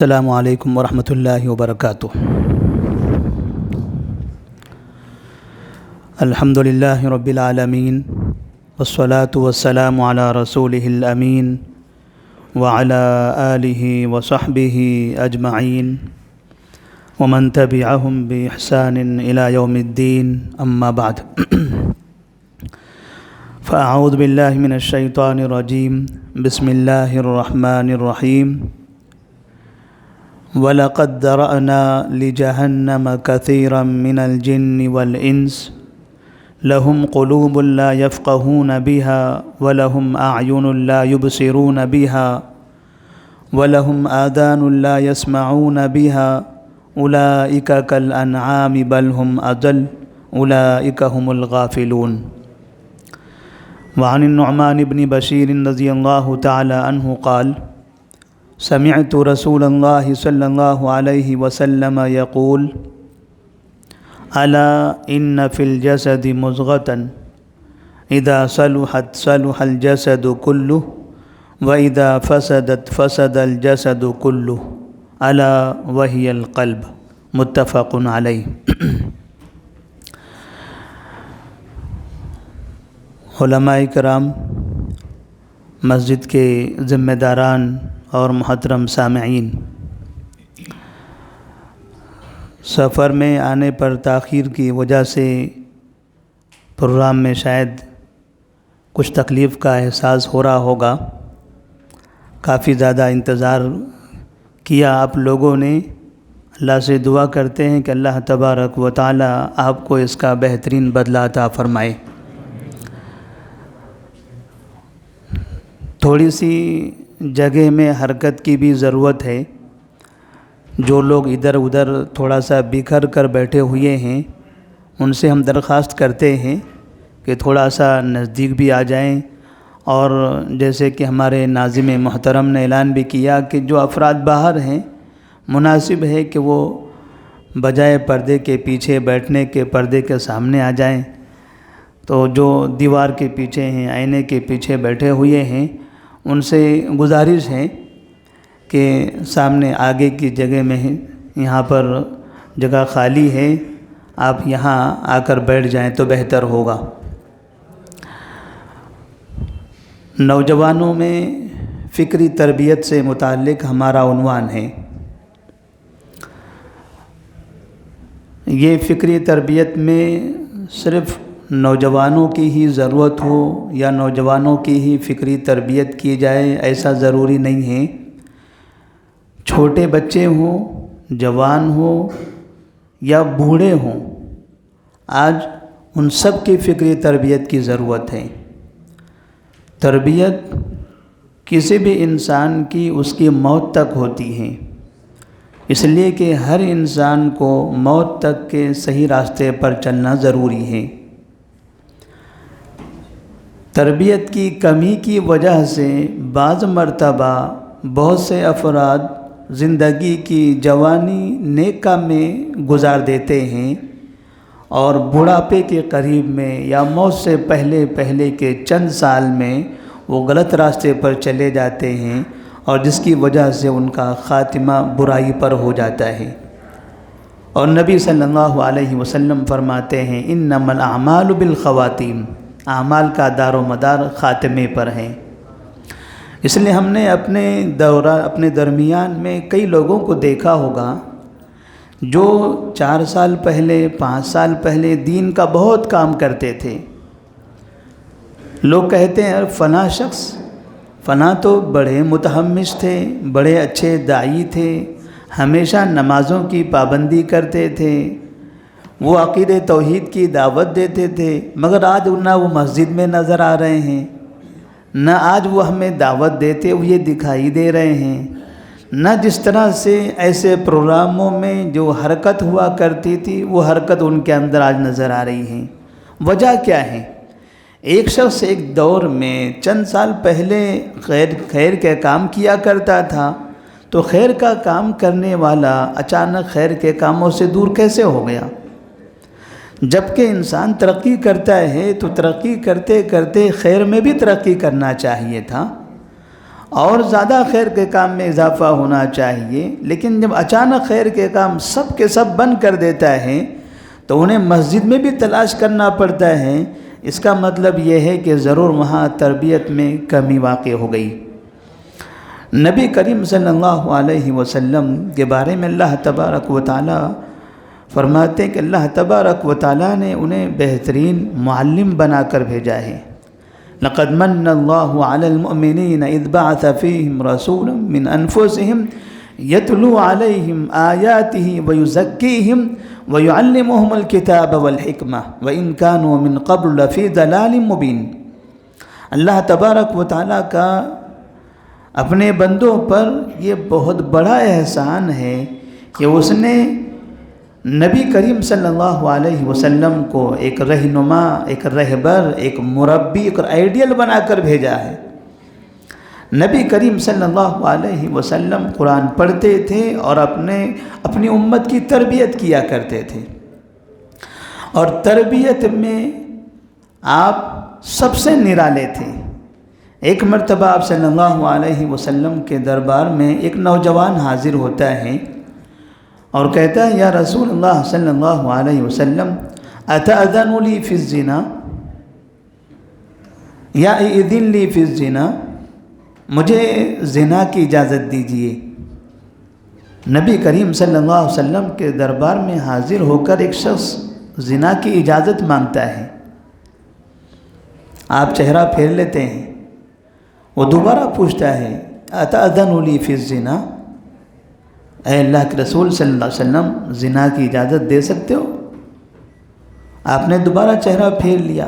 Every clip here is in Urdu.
السلام علیکم ورحمۃ اللہ وبرکاتہ۔ الحمد للہ رب العالمین والصلاة والسلام علی رسولہ الامین وعلی آلہ وصحبہ اجمعین ومن تبعہم بإحسان الی یوم الدین، اما بعد فاعوذ باللہ من الشیطان الرجیم، بسم اللہ الرحمن الرحیم۔ وَلَقَدْ ذَرَأْنَا لِجَهَنَّمَ كَثِيرًا مِنَ الْجِنِّ وَالْإِنسِ لَهُمْ قُلُوبٌ لَا يَفْقَهُونَ بِهَا وَلَهُمْ أَعْيُنٌ لَا يُبْصِرُونَ بِهَا وَلَهُمْ آذَانٌ لَا يَسْمَعُونَ بِهَا أُولَئِكَ كَالْأَنْعَامِ بَلْ هُمْ أَضَلُّ أُولَئِكَ هُمُ الْغَافِلُونَ۔ وعن النعمان بن بشیر رضی اللہ تعالی عنہ قال سمعت رسول اللہ صلی اللہ علیہ وسلم یقول الا ان فی الجسد مضغة اذا صلحت صلح الجسد كله واذا فسدت فسد الجسد كله الا وهي القلب، متفق علیہ۔ علماء کرام، مسجد کے ذمہ داران اور محترم سامعین، سفر میں آنے پر تاخیر کی وجہ سے پروگرام میں شاید کچھ تکلیف کا احساس ہو رہا ہوگا۔ کافی زیادہ انتظار کیا آپ لوگوں نے۔ اللہ سے دعا کرتے ہیں کہ اللہ تبارک و تعالی آپ کو اس کا بہترین بدلہ عطا فرمائے۔ تھوڑی سی جگہ میں حرکت کی بھی ضرورت ہے۔ جو لوگ ادھر ادھر تھوڑا سا بکھر کر بیٹھے ہوئے ہیں، ان سے ہم درخواست کرتے ہیں کہ تھوڑا سا نزدیک بھی آ جائیں، اور جیسے کہ ہمارے ناظم محترم نے اعلان بھی کیا کہ جو افراد باہر ہیں، مناسب ہے کہ وہ بجائے پردے کے پیچھے بیٹھنے کے پردے کے سامنے آ جائیں۔ تو جو دیوار کے پیچھے ہیں، آئینے کے پیچھے بیٹھے ہوئے ہیں، ان سے گزارش ہے کہ سامنے آگے کی جگہ میں یہاں پر جگہ خالی ہے، آپ یہاں آ کر بیٹھ جائیں تو بہتر ہوگا۔ نوجوانوں میں فکری تربیت سے متعلق ہمارا عنوان ہے۔ یہ فکری تربیت میں صرف نوجوانوں کی ہی ضرورت ہو یا نوجوانوں کی ہی فکری تربیت کی جائے، ایسا ضروری نہیں ہے۔ چھوٹے بچے ہوں، جوان ہوں یا بوڑھے ہوں، آج ان سب کی فکری تربیت کی ضرورت ہے۔ تربیت کسی بھی انسان کی اس کی موت تک ہوتی ہے، اس لیے کہ ہر انسان کو موت تک کے صحیح راستے پر چلنا ضروری ہے۔ تربیت کی کمی کی وجہ سے بعض مرتبہ بہت سے افراد زندگی کی جوانی نیک کام میں گزار دیتے ہیں، اور بڑھاپے کے قریب میں یا موت سے پہلے کے چند سال میں وہ غلط راستے پر چلے جاتے ہیں، اور جس کی وجہ سے ان کا خاتمہ برائی پر ہو جاتا ہے۔ اور نبی صلی اللہ علیہ وسلم فرماتے ہیں انما الاعمال بالخواتیم، اعمال کا دار و مدار خاتمے پر ہے۔ اس لیے ہم نے اپنے درمیان میں کئی لوگوں کو دیکھا ہوگا جو 4 سال پہلے 5 سال پہلے دین کا بہت کام کرتے تھے۔ لوگ کہتے ہیں فلاں شخص، فلاں تو بڑے متحمس تھے، بڑے اچھے داعی تھے، ہمیشہ نمازوں کی پابندی کرتے تھے، وہ عقیدہ توحید کی دعوت دیتے تھے، مگر آج نہ وہ مسجد میں نظر آ رہے ہیں، نہ آج وہ ہمیں دعوت دیتے ہوئے دکھائی دے رہے ہیں، نہ جس طرح سے ایسے پروگراموں میں جو حرکت ہوا کرتی تھی وہ حرکت ان کے اندر آج نظر آ رہی ہے۔ وجہ کیا ہے؟ ایک شخص ایک دور میں چند سال پہلے خیر کے کام کیا کرتا تھا، تو خیر کا کام کرنے والا اچانک خیر کے کاموں سے دور کیسے ہو گیا؟ جبکہ انسان ترقی کرتا ہے تو ترقی کرتے کرتے خیر میں بھی ترقی کرنا چاہیے تھا، اور زیادہ خیر کے کام میں اضافہ ہونا چاہیے، لیکن جب اچانک خیر کے کام سب کے سب بند کر دیتا ہے تو انہیں مسجد میں بھی تلاش کرنا پڑتا ہے، اس کا مطلب یہ ہے کہ ضرور وہاں تربیت میں کمی واقع ہو گئی۔ نبی کریم صلی اللہ علیہ وسلم کے بارے میں اللہ تبارک و تعالی فرماتے ہیں کہ اللہ تبارک و تعالی نے انہیں بہترین معلم بنا کر بھیجا ہے۔ لقد من اللہ علی المؤمنین اذ بعث فیہم رسولا من انفسہم یتلو علیہم آیاتہ ویزکیہم ویعلمہم الکتاب والحکمہ وإن كانوا من قبل لفی ضلال مبین۔ اللہ تبارک و تعالیٰ کا اپنے بندوں پر یہ بہت بڑا احسان ہے کہ اس نے نبی کریم صلی اللہ علیہ وسلم کو ایک رہنما، ایک رہبر، ایک مربی، ایک آئیڈیل بنا کر بھیجا ہے۔ نبی کریم صلی اللہ علیہ وسلم قرآن پڑھتے تھے اور اپنی امت کی تربیت کیا کرتے تھے، اور تربیت میں آپ سب سے نرالے تھے۔ ایک مرتبہ آپ صلی اللہ علیہ وسلم کے دربار میں ایک نوجوان حاضر ہوتا ہے اور کہتا ہے، یا رسول اللہ صلی اللہ علیہ وسلم اتأذن لی فی الزنا، یا اذن لی فی الزنا، مجھے زنا کی اجازت دیجیے۔ نبی کریم صلی اللہ علیہ وسلم کے دربار میں حاضر ہو کر ایک شخص زنا کی اجازت مانگتا ہے، آپ چہرہ پھیر لیتے ہیں، وہ دوبارہ پوچھتا ہے، اتأذن لی فی الزنا، اے اللہ کے رسول صلی اللہ علیہ وسلم زنا کی اجازت دے سکتے ہو؟ آپ نے دوبارہ چہرہ پھیر لیا۔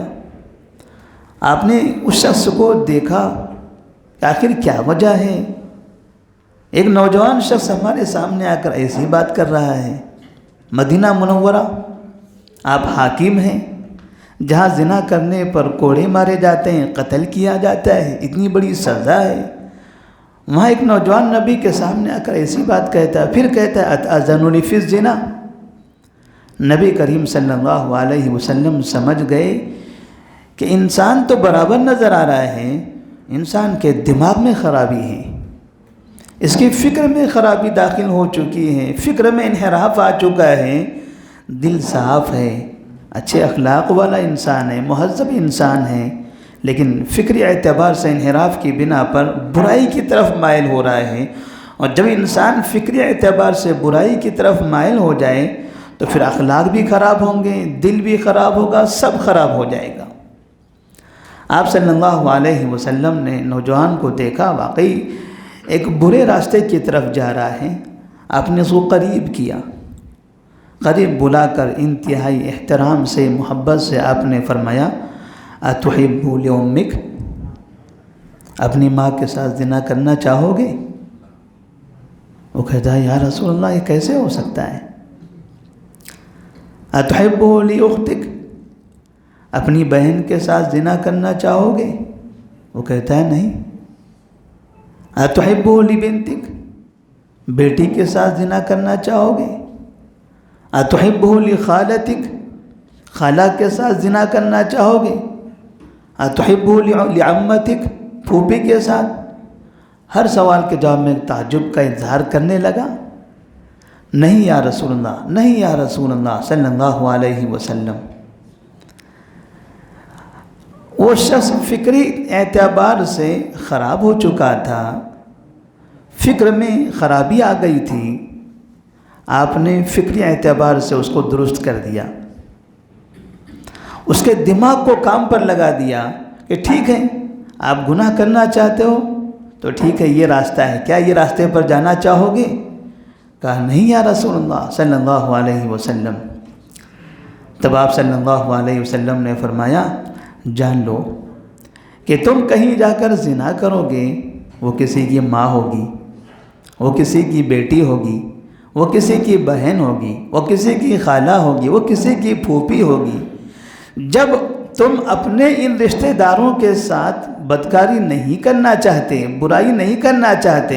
آپ نے اس شخص کو دیکھا کہ آخر کیا وجہ ہے، ایک نوجوان شخص ہمارے سامنے آ کر ایسی بات کر رہا ہے۔ مدینہ منورہ، آپ حاکم ہیں، جہاں زنا کرنے پر کوڑے مارے جاتے ہیں، قتل کیا جاتا ہے، اتنی بڑی سزا ہے، وہاں ایک نوجوان نبی کے سامنے آ کر ایسی بات کہتا ہے، پھر کہتا ہے اتأذن لی فی الزنا۔ نبی کریم صلی اللہ علیہ وسلم سمجھ گئے کہ انسان تو برابر نظر آ رہا ہے، انسان کے دماغ میں خرابی ہے، اس کی فکر میں خرابی داخل ہو چکی ہے، فکر میں انحراف آ چکا ہے، دل صاف ہے، اچھے اخلاق والا انسان ہے، مہذب انسان ہے، لیکن فکری اعتبار سے انحراف کی بنا پر برائی کی طرف مائل ہو رہا ہے، اور جب انسان فکری اعتبار سے برائی کی طرف مائل ہو جائے تو پھر اخلاق بھی خراب ہوں گے، دل بھی خراب ہوگا، سب خراب ہو جائے گا۔ آپ صلی اللہ علیہ وسلم نے نوجوان کو دیکھا، واقعی ایک برے راستے کی طرف جا رہا ہے۔ آپ نے اس کو قریب کیا، قریب بلا کر انتہائی احترام سے، محبت سے آپ نے فرمایا، اتحب لامک، اپنی ماں کے ساتھ زنا کرنا چاہو گے؟ وہ کہتا ہے، یا رسول اللہ یہ کیسے ہو سکتا ہے؟ اتحب لاختک، اپنی بہن کے ساتھ زنا کرنا چاہو گے؟ وہ کہتا ہے نہیں۔ اتحب لبنتک، بیٹی کے ساتھ زنا کرنا چاہو گے؟ اتحب لخالتک، خالہ کے ساتھ زنا کرنا چاہو گے؟ اتحب لعمتک، پھوپھی کے ساتھ؟ ہر سوال کے جواب میں تعجب کا اظہار کرنے لگا، نہیں یا رسول اللہ، نہیں یا رسول اللہ صلی اللہ علیہ وسلم۔ وہ شخص فکری اعتبار سے خراب ہو چکا تھا، فکر میں خرابی آ گئی تھی، آپ نے فکری اعتبار سے اس کو درست کر دیا، اس کے دماغ کو کام پر لگا دیا کہ ٹھیک ہے آپ گناہ کرنا چاہتے ہو تو ٹھیک ہے، یہ راستہ ہے، کیا یہ راستے پر جانا چاہو گے؟ کہا نہیں یا رسول اللہ صلی اللہ علیہ وسلم۔ تب آپ صلی اللہ علیہ وسلم نے فرمایا، جان لو کہ تم کہیں جا کر زنا کرو گے، وہ کسی کی ماں ہوگی، وہ کسی کی بیٹی ہوگی، وہ کسی کی بہن ہوگی، وہ کسی کی خالہ ہوگی، وہ کسی کی پھوپھی ہوگی۔ جب تم اپنے ان رشتہ داروں کے ساتھ بدکاری نہیں کرنا چاہتے، برائی نہیں کرنا چاہتے،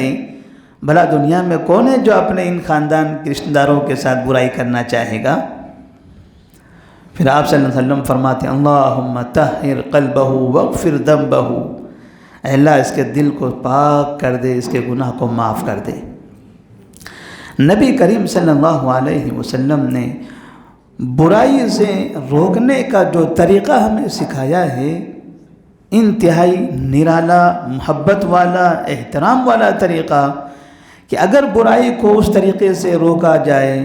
بھلا دنیا میں کون ہے جو اپنے ان خاندان کے رشتہ داروں کے ساتھ برائی کرنا چاہے گا؟ پھر آپ صلی اللہ علیہ وسلم فرماتے ہیں، اللہم طہر قلبہ واغفر ذنبہ، اے اللہ اس کے دل کو پاک کر دے، اس کے گناہ کو معاف کر دے۔ نبی کریم صلی اللہ علیہ وسلم نے برائی سے روکنے کا جو طریقہ ہمیں سکھایا ہے، انتہائی نرالا، محبت والا، احترام والا طریقہ، کہ اگر برائی کو اس طریقے سے روکا جائے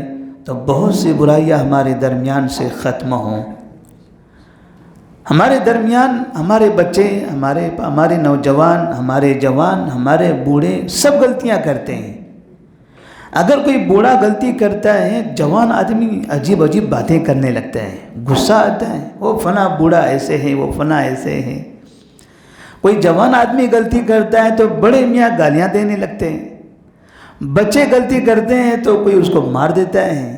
تو بہت سی برائیاں ہمارے درمیان سے ختم ہوں۔ ہمارے درمیان ہمارے بچے، ہمارے نوجوان، ہمارے جوان، ہمارے بوڑھے سب غلطیاں کرتے ہیں۔ اگر کوئی بوڑھا غلطی کرتا ہے، جوان آدمی عجیب عجیب باتیں کرنے لگتا ہے، غصہ آتا ہے، وہ فلاں بوڑھا ایسے ہے، وہ فلاں ایسے ہے۔ کوئی جوان آدمی غلطی کرتا ہے تو بڑے میاں گالیاں دینے لگتے ہیں، بچے غلطی کرتے ہیں تو کوئی اس کو مار دیتا ہے۔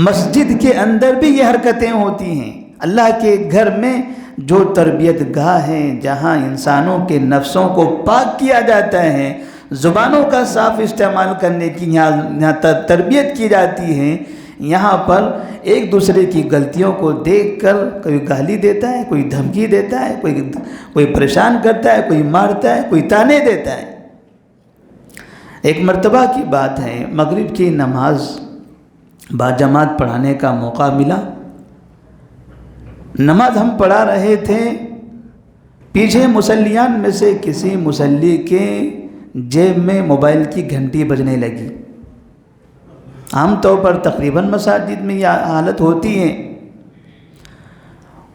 مسجد کے اندر بھی یہ حرکتیں ہوتی ہیں۔ اللہ کے گھر میں جو تربیت گاہ ہیں، جہاں انسانوں کے نفسوں کو پاک کیا جاتا ہے، زبانوں کا صاف استعمال کرنے کی یہاں تربیت کی جاتی ہے، یہاں پر ایک دوسرے کی غلطیوں کو دیکھ کر کوئی گالی دیتا ہے، کوئی دھمکی دیتا ہے، کوئی پریشان کرتا ہے، کوئی مارتا ہے، کوئی تانے دیتا ہے۔ ایک مرتبہ کی بات ہے، مغرب کی نماز باجماعت پڑھانے کا موقع ملا۔ نماز ہم پڑھا رہے تھے، پیچھے مصلیان میں سے کسی مصلی کے جیب میں موبائل کی گھنٹی بجنے لگی۔ عام طور پر تقریباً مساجد میں یہ حالت ہوتی ہے۔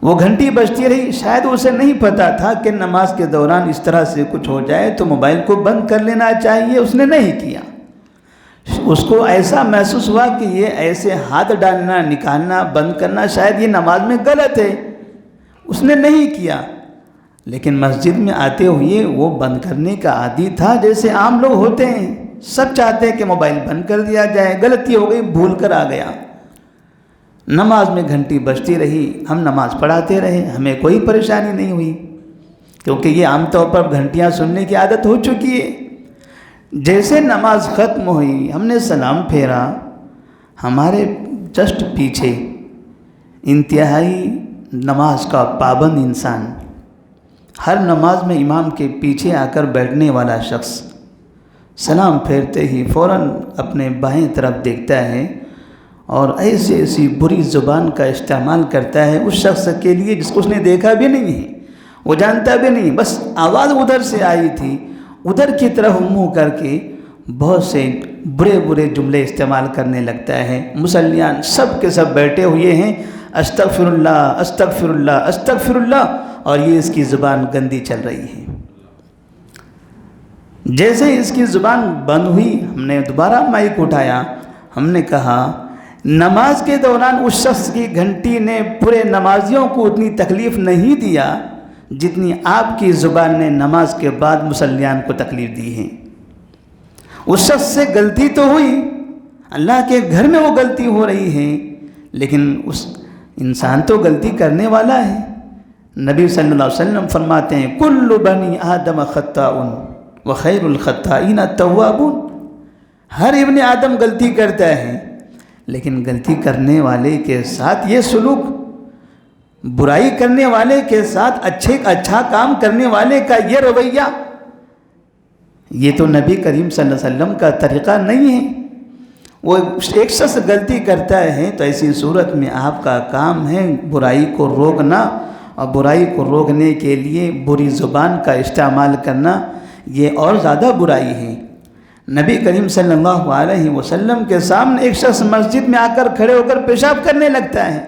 وہ گھنٹی بجتی رہی، شاید اسے نہیں پتہ تھا کہ نماز کے دوران اس طرح سے کچھ ہو جائے تو موبائل کو بند کر لینا چاہیے، اس نے نہیں کیا۔ اس کو ایسا محسوس ہوا کہ یہ ایسے ہاتھ ڈالنا، نکالنا، بند کرنا شاید یہ نماز میں غلط ہے، اس نے نہیں کیا۔ لیکن مسجد میں آتے ہوئے وہ بند کرنے کا عادی تھا، جیسے عام لوگ ہوتے ہیں، سب چاہتے ہیں کہ موبائل بند کر دیا جائے۔ غلطی ہو گئی، بھول کر آ گیا۔ نماز میں گھنٹی بجتی رہی، ہم نماز پڑھاتے رہے، ہمیں کوئی پریشانی نہیں ہوئی، کیونکہ یہ عام طور پر گھنٹیاں سننے کی عادت ہو چکی ہے۔ جیسے نماز ختم ہوئی، ہم نے سلام پھیرا، ہمارے جسٹ پیچھے انتہائی نماز کا پابند انسان، ہر نماز میں امام کے پیچھے آ کر بیٹھنے والا شخص، سلام پھیرتے ہی فوراً اپنے بائیں طرف دیکھتا ہے اور ایسی بری زبان کا استعمال کرتا ہے اس شخص کے لیے جس کو اس نے دیکھا بھی نہیں ہے، وہ جانتا بھی نہیں، بس آواز ادھر سے آئی تھی، ادھر کی طرف منہ کر کے بہت سے برے جملے استعمال کرنے لگتا ہے۔ مصلیان سب کے سب بیٹھے ہوئے ہیں، استغفر اللہ استغفر اللہ استغفر اللہ، اور یہ اس کی زبان گندی چل رہی ہے۔ جیسے اس کی زبان بند ہوئی، ہم نے دوبارہ مائک اٹھایا، ہم نے کہا نماز کے دوران اس شخص کی گھنٹی نے پورے نمازیوں کو اتنی تکلیف نہیں دیا جتنی آپ کی زبان نے نماز کے بعد مصلیان کو تکلیف دی ہے۔ اس شخص سے غلطی تو ہوئی، اللہ کے گھر میں وہ غلطی ہو رہی ہے، لیکن اس انسان تو غلطی کرنے والا ہے۔ نبی صلی اللہ علیہ وسلم فرماتے ہیں کل بنی آدم خطاء وخیر الخطائین التوابون، ہر ابن آدم غلطی کرتا ہے، لیکن غلطی کرنے والے کے ساتھ یہ سلوک، برائی کرنے والے کے ساتھ اچھا کام کرنے والے کا یہ رویہ، یہ تو نبی کریم صلی اللہ علیہ وسلم کا طریقہ نہیں ہے۔ وہ ایک شخص غلطی کرتا ہے تو ایسی صورت میں آپ کا کام ہے برائی کو روکنا، اور برائی کو روکنے کے لیے بری زبان کا استعمال کرنا یہ اور زیادہ برائی ہے۔ نبی کریم صلی اللہ علیہ وسلم کے سامنے ایک شخص مسجد میں آ کر کھڑے ہو کر پیشاب کرنے لگتا ہے،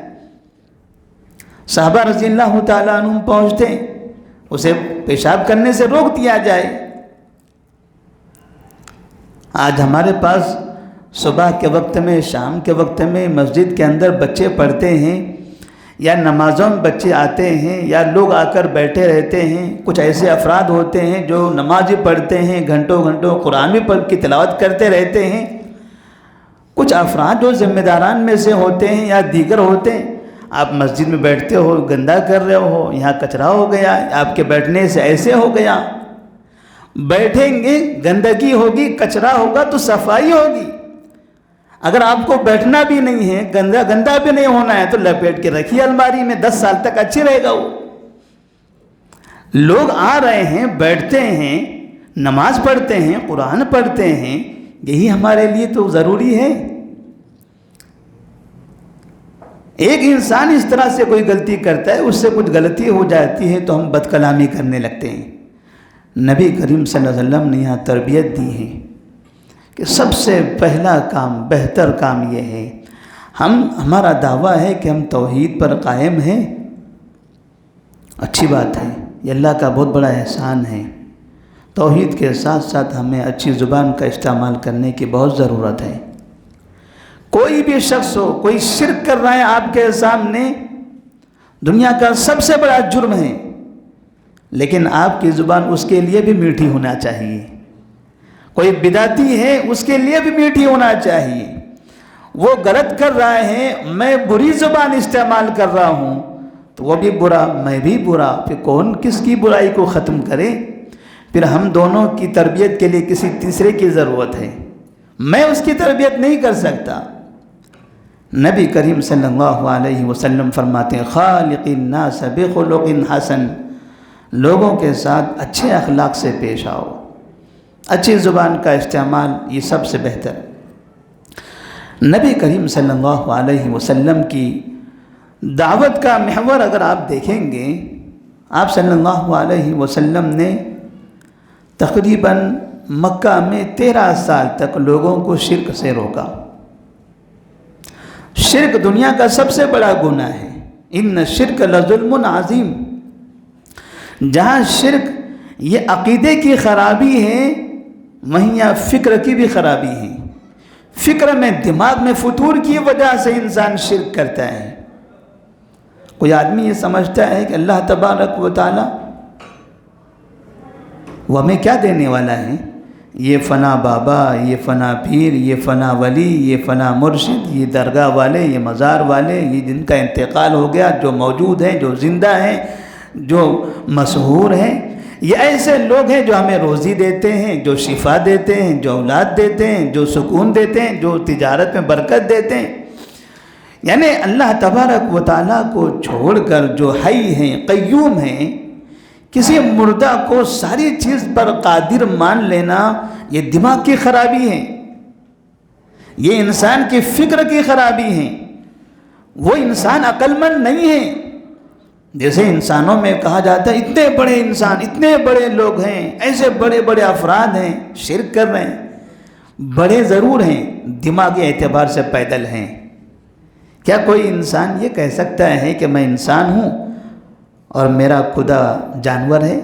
صحابہ رضی اللہ تعالیٰ عنہ پہنچتے ہیں، اسے پیشاب کرنے سے روک دیا جائے۔ آج ہمارے پاس صبح کے وقت میں، شام کے وقت میں مسجد کے اندر بچے پڑھتے ہیں، یا نمازوں میں بچے آتے ہیں، یا لوگ آ کر بیٹھے رہتے ہیں۔ کچھ ایسے افراد ہوتے ہیں جو نماز پڑھتے ہیں، گھنٹوں قرآن بھی پڑھ کی تلاوت کرتے رہتے ہیں۔ کچھ افراد جو ذمہ داران میں سے ہوتے ہیں یا دیگر ہوتے ہیں، آپ مسجد میں بیٹھتے ہو، گندہ کر رہے ہو، یہاں کچرا ہو گیا، آپ کے بیٹھنے سے ایسے ہو گیا۔ بیٹھیں گے، گندگی ہوگی، کچرا ہوگا تو صفائی ہوگی۔ اگر آپ کو بیٹھنا بھی نہیں ہے، گندہ بھی نہیں ہونا ہے، تو لپیٹ کے رکھیے الماری میں، 10 سال تک اچھی رہے گا وہ۔ لوگ آ رہے ہیں، بیٹھتے ہیں، نماز پڑھتے ہیں، قرآن پڑھتے ہیں، یہی ہمارے لیے تو ضروری ہے۔ ایک انسان اس طرح سے کوئی غلطی کرتا ہے، اس سے کچھ غلطی ہو جاتی ہے تو ہم بد کلامی کرنے لگتے ہیں۔ نبی کریم صلی اللہ علیہ وسلم نے یہاں تربیت دی ہے کہ سب سے پہلا کام، بہتر کام یہ ہے، ہمارا دعویٰ ہے کہ ہم توحید پر قائم ہیں، اچھی بات ہے، یہ اللہ کا بہت بڑا احسان ہے۔ توحید کے ساتھ ساتھ ہمیں اچھی زبان کا استعمال کرنے کی بہت ضرورت ہے۔ کوئی بھی شخص ہو، کوئی شرک کر رہا ہے آپ کے سامنے، دنیا کا سب سے بڑا جرم ہے، لیکن آپ کی زبان اس کے لیے بھی میٹھی ہونا چاہیے۔ کوئی بدعتی ہے، اس کے لیے بھی میٹھی ہونا چاہیے۔ وہ غلط کر رہا ہے، میں بری زبان استعمال کر رہا ہوں تو وہ بھی برا، میں بھی برا، پھر کون کس کی برائی کو ختم کرے؟ پھر ہم دونوں کی تربیت کے لیے کسی تیسرے کی ضرورت ہے، میں اس کی تربیت نہیں کر سکتا۔ نبی کریم صلی اللہ علیہ وسلم فرماتے ہیں خالق الناس بخلق حسن، لوگوں کے ساتھ اچھے اخلاق سے پیش آؤ، اچھی زبان کا استعمال، یہ سب سے بہتر ہے۔ نبی کریم صلی اللہ علیہ وسلم کی دعوت کا محور اگر آپ دیکھیں گے، آپ صلی اللہ علیہ وسلم نے تقریباً مکہ میں 13 سال تک لوگوں کو شرک سے روکا۔ شرک دنیا کا سب سے بڑا گناہ ہے، ان شرک لظلم عظیم۔ جہاں شرک یہ عقیدے کی خرابی ہے، وہیں یہاں فکر کی بھی خرابی ہے۔ فکر میں، دماغ میں فتور کی وجہ سے انسان شرک کرتا ہے۔ کوئی آدمی یہ سمجھتا ہے کہ اللہ تبارک و تعالی وہ ہمیں کیا دینے والا ہے، یہ فنا بابا، یہ فنا پیر، یہ فنا ولی، یہ فنا مرشد، یہ درگاہ والے، یہ مزار والے، یہ جن کا انتقال ہو گیا، جو موجود ہیں، جو زندہ ہیں، جو مشہور ہیں، یہ ایسے لوگ ہیں جو ہمیں روزی دیتے ہیں، جو شفا دیتے ہیں، جو اولاد دیتے ہیں، جو سکون دیتے ہیں، جو تجارت میں برکت دیتے ہیں۔ یعنی اللہ تبارک و تعالیٰ کو چھوڑ کر جو حی ہیں، قیوم ہیں، کسی مردہ کو ساری چیز پر قادر مان لینا، یہ دماغ کی خرابی ہے، یہ انسان کی فکر کی خرابی ہے۔ وہ انسان عقل مند نہیں ہے۔ جیسے انسانوں میں کہا جاتا ہے اتنے بڑے انسان، اتنے بڑے لوگ ہیں، ایسے بڑے بڑے افراد ہیں، شرک کر رہے ہیں۔ بڑے ضرور ہیں، دماغی اعتبار سے پیدل ہیں۔ کیا کوئی انسان یہ کہہ سکتا ہے کہ میں انسان ہوں اور میرا خدا جانور ہے؟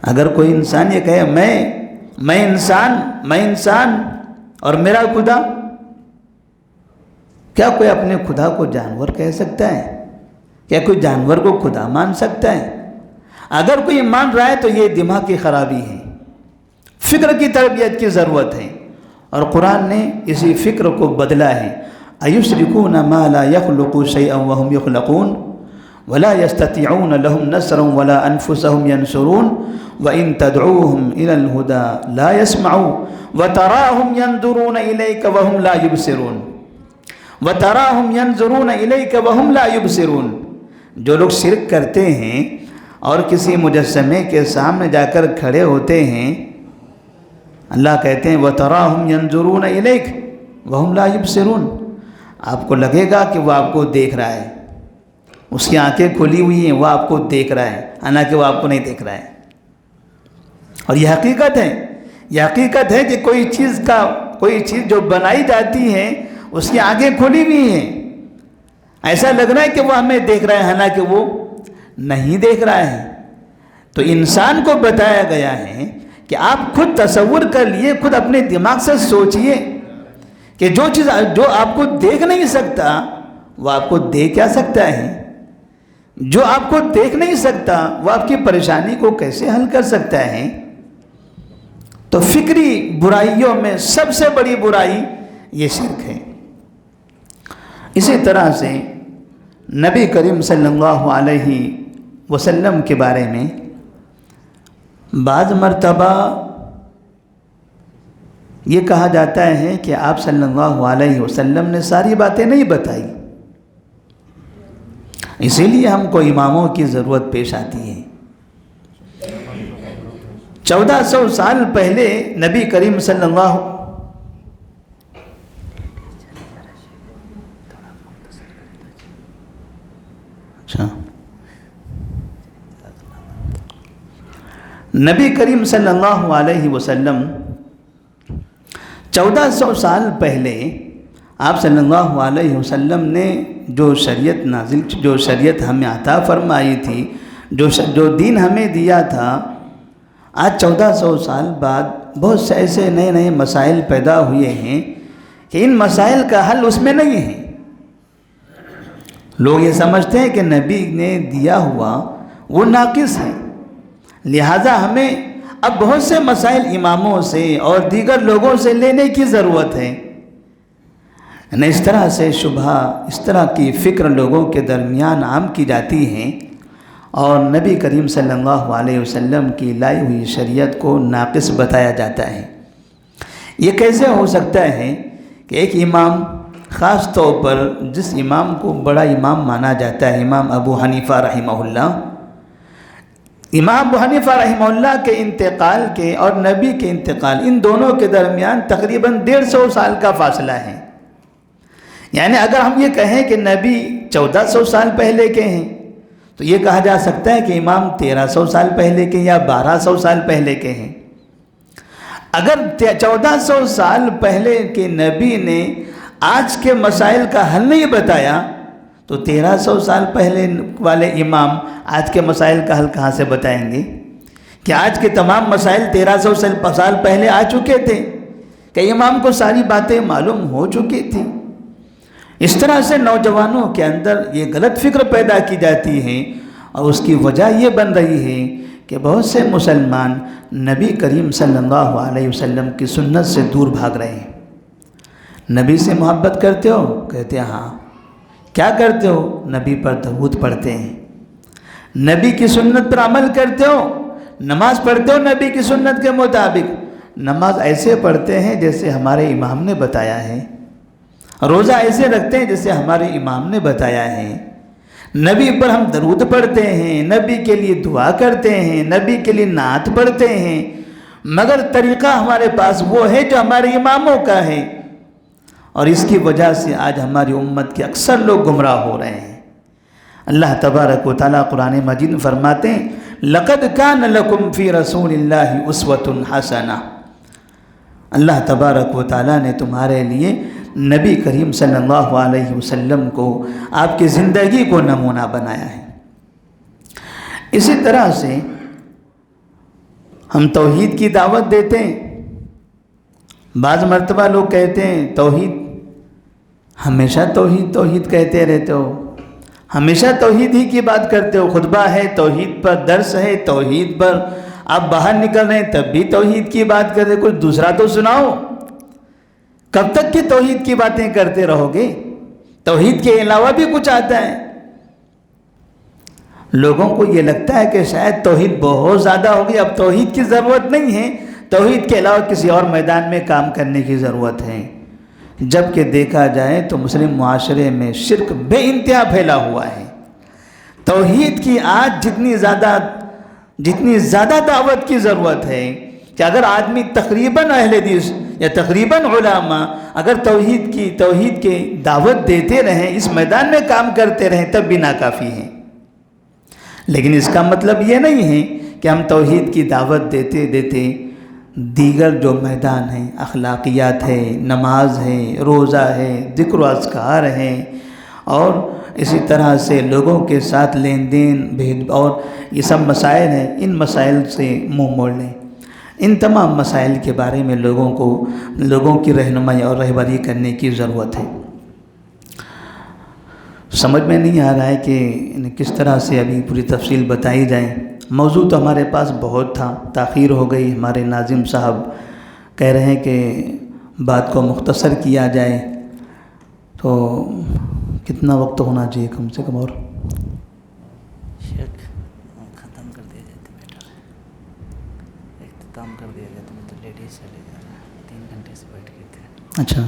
اگر کوئی انسان یہ کہے میں انسان اور میرا خدا، کیا کوئی اپنے خدا کو جانور کہہ سکتا ہے؟ کیا کوئی جانور کو خدا مان سکتا ہے؟ اگر کوئی مان رہا ہے تو یہ دماغ کی خرابی ہے، فکر کی تربیت کی ضرورت ہے، اور قرآن نے اسی فکر کو بدلا ہے۔ اَيُشْرِكُونَ مَا لَا يَخْلُقُ شَيْئًا وَهُمْ يَخْلَقُونَ وَلَا يَسْتَطِيعُونَ لَهُمْ نَصْرًا وَلَا أَنفُسَهُمْ يَنْصُرُونَ وَإِن تَدْعُوهُمْ إِلَى الْهُدَى لَا يَسْمَعُوا وَتَرَاهُمْ يَنْظُرُونَ إِلَيْكَ وَهُمْ لَا يُبْصِرُونَ وَتَرَاهُمْ يَنْظُرُونَ إِلَيْكَ وَهُمْ لَا يُبْصِرُونَ۔ جو لوگ شرک کرتے ہیں اور کسی مجسمے کے سامنے جا کر کھڑے ہوتے ہیں، اللہ کہتے ہیں وَتَرَاهُمْ يَنْظُرُونَ إِلَيْكَ وَهُمْ لَا يُبْصِرُونَ، آپ کو لگے گا کہ وہ آپ کو دیکھ رہا ہے، اس کی آنکھیں کھلی ہوئی ہیں، وہ آپ کو دیکھ رہا ہے، حالانکہ وہ آپ کو نہیں دیکھ رہا ہے۔ اور یہ حقیقت ہے، یہ حقیقت ہے کہ کوئی چیز جو بنائی جاتی ہے اس کی آنکھیں کھلی ہوئی ہیں، ایسا لگ رہا ہے کہ وہ ہمیں دیکھ رہا ہے، حالانکہ وہ نہیں دیکھ رہا ہے۔ تو انسان کو بتایا گیا ہے کہ آپ خود تصور کر لیے، خود اپنے دماغ سے سوچئے کہ جو چیز جو آپ کو دیکھ نہیں سکتا وہ آپ کو دیکھ کیا سکتا ہے؟ جو آپ کو دیکھ نہیں سکتا وہ آپ کی پریشانی کو کیسے حل کر سکتا ہے؟ تو فکری برائیوں میں سب سے بڑی برائی یہ شرک ہے۔ اسی طرح سے نبی کریم صلی اللہ علیہ وسلم کے بارے میں بعض مرتبہ یہ کہا جاتا ہے کہ آپ صلی اللہ علیہ وسلم نے ساری باتیں نہیں بتائی، اسی لیے ہم کو اماموں کی ضرورت پیش آتی ہے۔ 1400 سال پہلے نبی کریم صلی اللہ نبی کریم صلی اللہ علیہ وسلم 1400 سال پہلے آپ صلی اللہ علیہ وسلم نے جو شریعت ہمیں عطا فرمائی تھی، جو دین ہمیں دیا تھا، آج 1400 سال بعد بہت سے ایسے نئے نئے مسائل پیدا ہوئے ہیں کہ ان مسائل کا حل اس میں نہیں ہے۔ لوگ یہ سمجھتے ہیں کہ نبی نے دیا ہوا وہ ناقص ہے، لہٰذا ہمیں اب بہت سے مسائل اماموں سے اور دیگر لوگوں سے لینے کی ضرورت ہے۔ اس طرح سے شبہ، اس طرح کی فکر لوگوں کے درمیان عام کی جاتی ہیں اور نبی کریم صلی اللہ علیہ وسلم کی لائی ہوئی شریعت کو ناقص بتایا جاتا ہے۔ یہ کیسے ہو سکتا ہے کہ ایک امام، خاص طور پر جس امام کو بڑا امام مانا جاتا ہے، امام ابو حنیفہ رحمہ اللہ، امام ابو حنیفہ رحمہ اللہ کے انتقال کے اور نبی کے انتقال، ان دونوں کے درمیان تقریباً 150 سال کا فاصلہ ہے۔ یعنی اگر ہم یہ کہیں کہ نبی 1400 سال پہلے کے ہیں تو یہ کہا جا سکتا ہے کہ امام 1300 سال پہلے کے یا 1200 سال پہلے کے ہیں۔ اگر 1400 سال پہلے کے نبی نے آج کے مسائل کا حل نہیں بتایا تو 1300 سال پہلے والے امام آج کے مسائل کا حل کہاں سے بتائیں گے؟ کہ آج کے تمام مسائل 1300 سال پہلے آ چکے تھے کہ امام کو ساری باتیں معلوم ہو چکی تھی۔ اس طرح سے نوجوانوں کے اندر یہ غلط فکر پیدا کی جاتی ہے اور اس کی وجہ یہ بن رہی ہے کہ بہت سے مسلمان نبی کریم صلی اللہ علیہ وسلم کی سنت سے دور بھاگ رہے ہیں۔ نبی سے محبت کرتے ہو؟ کہتے ہیں ہاں۔ کیا کرتے ہو؟ نبی پر درود پڑھتے ہیں۔ نبی کی سنت پر عمل کرتے ہو؟ نماز پڑھتے ہو نبی کی سنت کے مطابق؟ نماز ایسے پڑھتے ہیں جیسے ہمارے امام نے بتایا ہے، روزہ ایسے رکھتے ہیں جیسے ہمارے امام نے بتایا ہے، نبی پر ہم درود پڑھتے ہیں، نبی کے لیے دعا کرتے ہیں، نبی کے لیے نعت پڑھتے ہیں، مگر طریقہ ہمارے پاس وہ ہے جو ہمارے اماموں کا ہے، اور اس کی وجہ سے آج ہماری امت کے اکثر لوگ گمراہ ہو رہے ہیں۔ اللہ تبارک و تعالیٰ قرآن مجید میں فرماتے ہیں لَقَدْ كَانَ لَكُمْ فِي رَسُولِ اللَّهِ أُسْوَةٌ حَسَنَةٌ، اللہ تبارک و تعالیٰ نے تمہارے لیے نبی کریم صلی اللہ علیہ وسلم کو، آپ کی زندگی کو نمونہ بنایا ہے۔ اسی طرح سے ہم توحید کی دعوت دیتے ہیں۔ بعض مرتبہ لوگ کہتے ہیں توحید، ہمیشہ توحید کہتے رہتے ہو، ہمیشہ توحید ہی کی بات کرتے ہو، خطبہ ہے توحید پر، درس ہے توحید پر، آپ باہر نکل رہے ہیں تب بھی توحید کی بات کرتے، کچھ دوسرا تو سناؤ۔ کب تک کہ توحید کی باتیں کرتے رہو گے؟ توحید کے علاوہ بھی کچھ آتا ہے۔ لوگوں کو یہ لگتا ہے کہ شاید توحید بہت زیادہ ہوگی، اب توحید کی ضرورت نہیں ہے، توحید کے علاوہ کسی اور میدان میں کام کرنے کی ضرورت ہے، جبکہ دیکھا جائے تو مسلم معاشرے میں شرک بے انتہا پھیلا ہوا ہے۔ توحید کی آج جتنی زیادہ دعوت کی ضرورت ہے کہ اگر آدمی تقریباً اہل حدیث یا تقریباً علماء اگر توحید کی دعوت دیتے رہیں، اس میدان میں کام کرتے رہیں، تب بھی ناکافی ہے۔ لیکن اس کا مطلب یہ نہیں ہے کہ ہم توحید کی دعوت دیتے دیتے دیگر جو میدان ہیں، اخلاقیات ہے، نماز ہے، روزہ ہے، ذکر و اذکار ہیں، اور اسی طرح سے لوگوں کے ساتھ لین دین اور یہ سب مسائل ہیں، ان مسائل سے منہ موڑ لیں۔ ان تمام مسائل کے بارے میں لوگوں کی رہنمائی اور رہبری کرنے کی ضرورت ہے۔ سمجھ میں نہیں آ رہا ہے کہ کس طرح سے ابھی پوری تفصیل بتائی جائے۔ موضوع تو ہمارے پاس بہت تھا، تاخیر ہو گئی، ہمارے ناظم صاحب کہہ رہے ہیں کہ بات کو مختصر کیا جائے، تو کتنا وقت ہونا چاہیے کم سے کم؟ اور ختم کر دیا جائے تو بیٹر ہے، اختتام کر دیا جائے تو میں تو لیڈیز چلے جا رہا ہے، 3 گھنٹے سے بیٹھ گئے تھے۔ اچھا،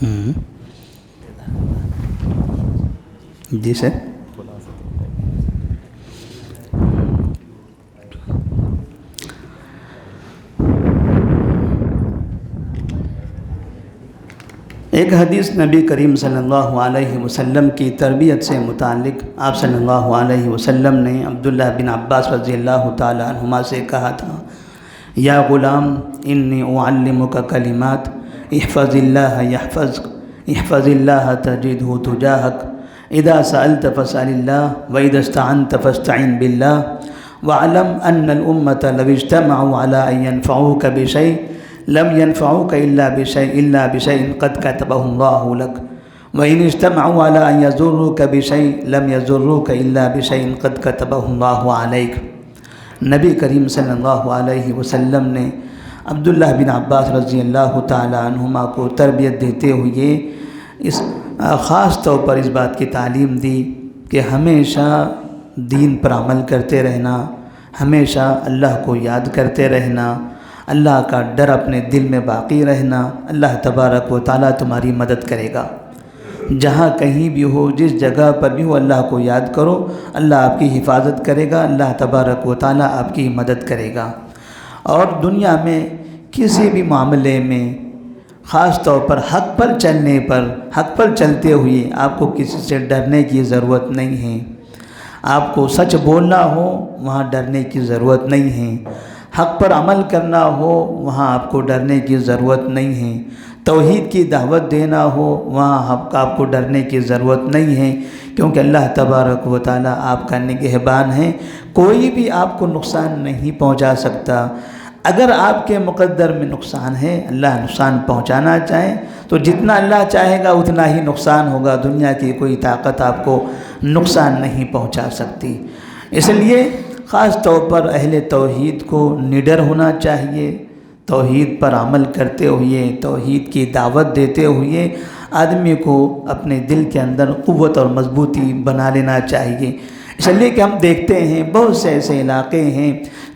جی سر. ایک حدیث نبی کریم صلی اللہ علیہ وسلم کی تربیت سے متعلق آپ صلی اللہ علیہ وسلم نے عبداللہ بن عباس رضی اللہ تعالی عنہما سے کہا تھا، یا غلام انی اعلمک کلمات احفظ اللہ یحفظک احفظ اللہ تجدہ تجاہک اذا سألت فاسأل اللہ واذا استعنت فاستعن باللہ واعلم ان الامة لو اجتمعوا على ان ينفعوك بشيء لم ينفعوك إلا بشيء قد كتبه الله لك وإن اجتمعوا على أن يضروك بشيء لم يضروك إلا بشيء قد كتبه الله عليك. نبی کریم صلی اللہ علیہ وسلم نے عبداللہ بن عباس رضی اللہ تعالی عنہما کو تربیت دیتے ہوئے خاص طور پر اس بات کی تعلیم دی کہ ہمیشہ دین پر عمل کرتے رہنا، ہمیشہ اللہ کو یاد کرتے رہنا، اللہ کا ڈر اپنے دل میں باقی رہنا. اللہ تبارک و تعالیٰ تمہاری مدد کرے گا. جہاں کہیں بھی ہو، جس جگہ پر بھی ہو، اللہ کو یاد کرو، اللہ آپ کی حفاظت کرے گا، اللہ تبارک و تعالیٰ آپ کی مدد کرے گا. اور دنیا میں کسی بھی معاملے میں خاص طور پر حق پر چلنے پر، حق پر چلتے ہوئے آپ کو کسی سے ڈرنے کی ضرورت نہیں ہے. آپ کو سچ بولنا ہو وہاں ڈرنے کی ضرورت نہیں ہے. حق پر عمل کرنا ہو وہاں آپ کو ڈرنے کی ضرورت نہیں ہے. توحید کی دعوت دینا ہو وہاں آپ کو ڈرنے کی ضرورت نہیں ہے، کیونکہ اللہ تبارک و تعالیٰ آپ کا نگہبان ہے. کوئی بھی آپ کو نقصان نہیں پہنچا سکتا. اگر آپ کے مقدر میں نقصان ہے، اللہ نقصان پہنچانا چاہے تو جتنا اللہ چاہے گا اتنا ہی نقصان ہوگا. دنیا کی کوئی طاقت آپ کو نقصان نہیں پہنچا سکتی. اس لیے خاص طور پر اہل توحید کو نڈر ہونا چاہیے. توحید پر عمل کرتے ہوئے، توحید کی دعوت دیتے ہوئے آدمی کو اپنے دل کے اندر قوت اور مضبوطی بنا لینا چاہیے. اس لیے کہ ہم دیکھتے ہیں بہت سے ایسے علاقے ہیں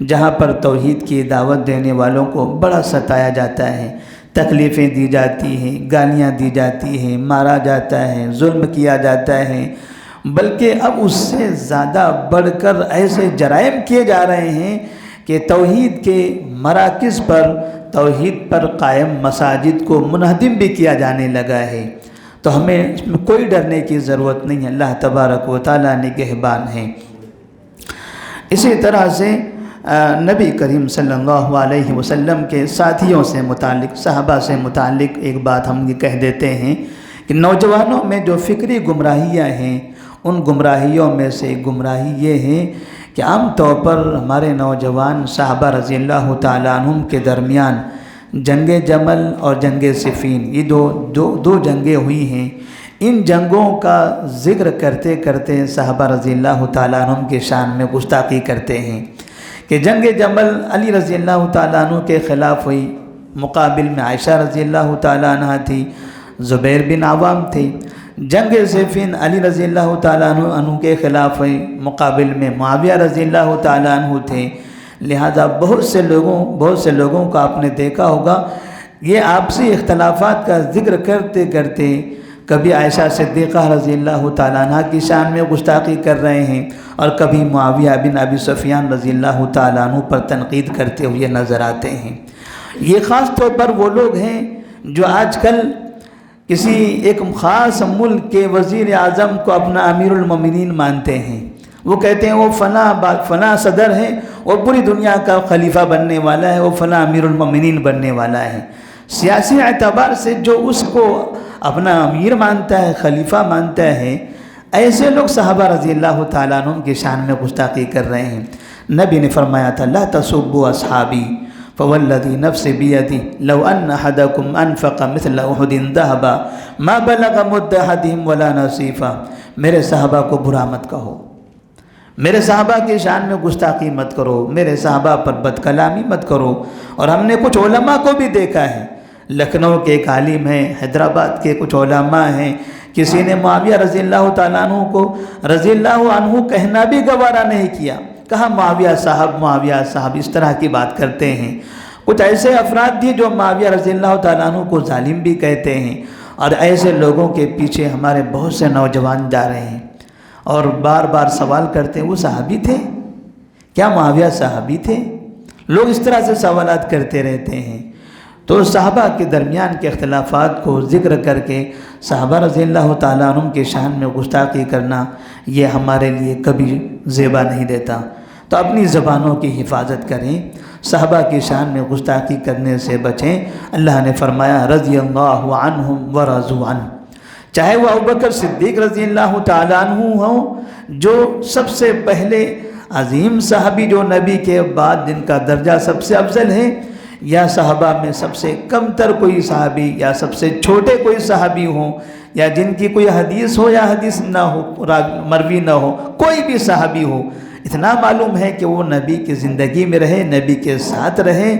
جہاں پر توحید کی دعوت دینے والوں کو بڑا ستایا جاتا ہے، تکلیفیں دی جاتی ہیں، گالیاں دی جاتی ہیں، مارا جاتا ہے، ظلم کیا جاتا ہے. بلکہ اب اس سے زیادہ بڑھ کر ایسے جرائم کیے جا رہے ہیں کہ توحید کے مراکز پر، توحید پر قائم مساجد کو منہدم بھی کیا جانے لگا ہے. تو ہمیں اس میں کوئی ڈرنے کی ضرورت نہیں ہے. اللہ تبارک و تعالیٰ نگہبان ہے. اسی طرح سے نبی کریم صلی اللہ علیہ وسلم کے ساتھیوں سے متعلق، صحابہ سے متعلق ایک بات ہم یہ کہہ دیتے ہیں کہ نوجوانوں میں جو فکری گمراہیاں ہیں، ان گمراہیوں میں سے گمراہی یہ ہے کہ عام طور پر ہمارے نوجوان صحابہ رضی اللہ تعالیٰ عنہم کے درمیان جنگ جمل اور جنگ صفین، یہ دو جنگیں ہوئی ہیں. ان جنگوں کا ذکر کرتے کرتے صحابہ رضی اللہ تعالیٰ عنہم کے شان میں گستاخی کرتے ہیں کہ جنگ جمل علی رضی اللہ تعالیٰ عنہ کے خلاف ہوئی، مقابل میں عائشہ رضی اللہ تعالیٰ عنہ تھی، زبیر بن عوام تھے. جنگ صفین علی رضی اللہ تعالیٰ عنہ کے خلاف ہوئی، مقابل میں معاویہ رضی اللہ تعالیٰ عنہ تھے. لہذا بہت سے لوگوں کو آپ نے دیکھا ہوگا یہ آپسی اختلافات کا ذکر کرتے کرتے کبھی عائشہ صدیقہ رضی اللہ تعالیٰ عنہ کی شان میں گستاخی کر رہے ہیں اور کبھی معاویہ بن ابی سفیان رضی اللہ تعالیٰ عنہ پر تنقید کرتے ہوئے نظر آتے ہیں. یہ خاص طور پر وہ لوگ ہیں جو آج کل کسی ایک خاص ملک کے وزیر اعظم کو اپنا امیر المومنین مانتے ہیں. وہ کہتے ہیں وہ فلاں صدر ہے، وہ پوری دنیا کا خلیفہ بننے والا ہے، وہ فلاں امیر المومنین بننے والا ہے. سیاسی اعتبار سے جو اس کو اپنا امیر مانتا ہے، خلیفہ مانتا ہے، ایسے لوگ صحابہ رضی اللہ تعالیٰ عنہ کی شان میں گستاخی کر رہے ہیں. نبی نے فرمایا تھا لا تسبوا اصحابی فوالذی نفس بیدی لو ان احدکم انفق مثل احد ذهبا ما بلغ مد احدهم ولا نصیفا. میرے صحابہ کو برا مت کہو، میرے صحابہ کی شان میں گستاخی مت کرو، میرے صحابہ پر بد کلامی مت کرو. اور ہم نے کچھ علماء کو بھی دیکھا ہے، لکھنؤ کے ایک عالم ہیں، حیدرآباد کے کچھ علماء ہیں، کسی نے معاویہ رضی اللہ تعالیٰ عنہ کو رضی اللہ عنہ کہنا بھی گوارا نہیں کیا، کہا معاویہ صاحب اس طرح کی بات کرتے ہیں. کچھ ایسے افراد بھی جو معاویہ رضی اللہ تعالیٰ عنہ کو ظالم بھی کہتے ہیں اور ایسے لوگوں کے پیچھے ہمارے بہت سے نوجوان جا رہے ہیں اور بار بار سوال کرتے ہیں وہ صحابی تھے کیا؟ معاویہ صحابی تھے؟ لوگ اس طرح سے سوالات کرتے رہتے ہیں۔ تو صحابہ کے درمیان کے اختلافات کو ذکر کر کے صحابہ رضی اللہ تعالیٰ عنہ کے شان میں گستاخی کرنا یہ ہمارے لیے کبھی زیبا نہیں دیتا۔ تو اپنی زبانوں کی حفاظت کریں، صحابہ کی شان میں گستاخی کرنے سے بچیں۔ اللہ نے فرمایا رضی اللہ عنہم ورضوا عنہ، چاہے وہ ابوبکر صدیق رضی اللہ تعالیٰ عنہ ہوں جو سب سے پہلے عظیم صحابی جو نبی کے بعد جن کا درجہ سب سے افضل ہے، یا صحابہ میں سب سے کم تر کوئی صحابی یا سب سے چھوٹے کوئی صحابی ہوں، یا جن کی کوئی حدیث ہو یا حدیث نہ ہو، مروی نہ ہو، کوئی بھی صحابی ہو، اتنا معلوم ہے کہ وہ نبی کی زندگی میں رہے، نبی کے ساتھ رہے۔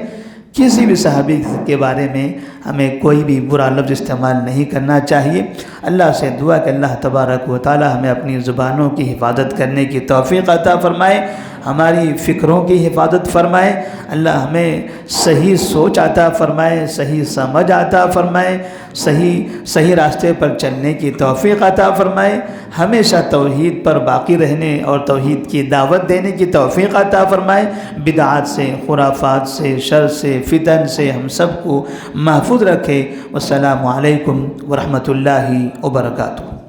کسی بھی صحابی کے بارے میں ہمیں کوئی بھی برا لفظ استعمال نہیں کرنا چاہیے۔ اللہ سے دعا کہ اللہ تبارک و تعالی ہمیں اپنی زبانوں کی حفاظت کرنے کی توفیق عطا فرمائے، ہماری فکروں کی حفاظت فرمائے، اللہ ہمیں صحیح سوچ عطا فرمائے، صحیح سمجھ عطا فرمائے، صحیح راستے پر چلنے کی توفیق عطا فرمائے، ہمیشہ توحید پر باقی رہنے اور توحید کی دعوت دینے کی توفیق عطا فرمائے، بدعات سے، خرافات سے، شر سے، فتن سے ہم سب کو محفوظ رکھے۔ والسلام علیکم ورحمۃ اللہ وبرکاتہ۔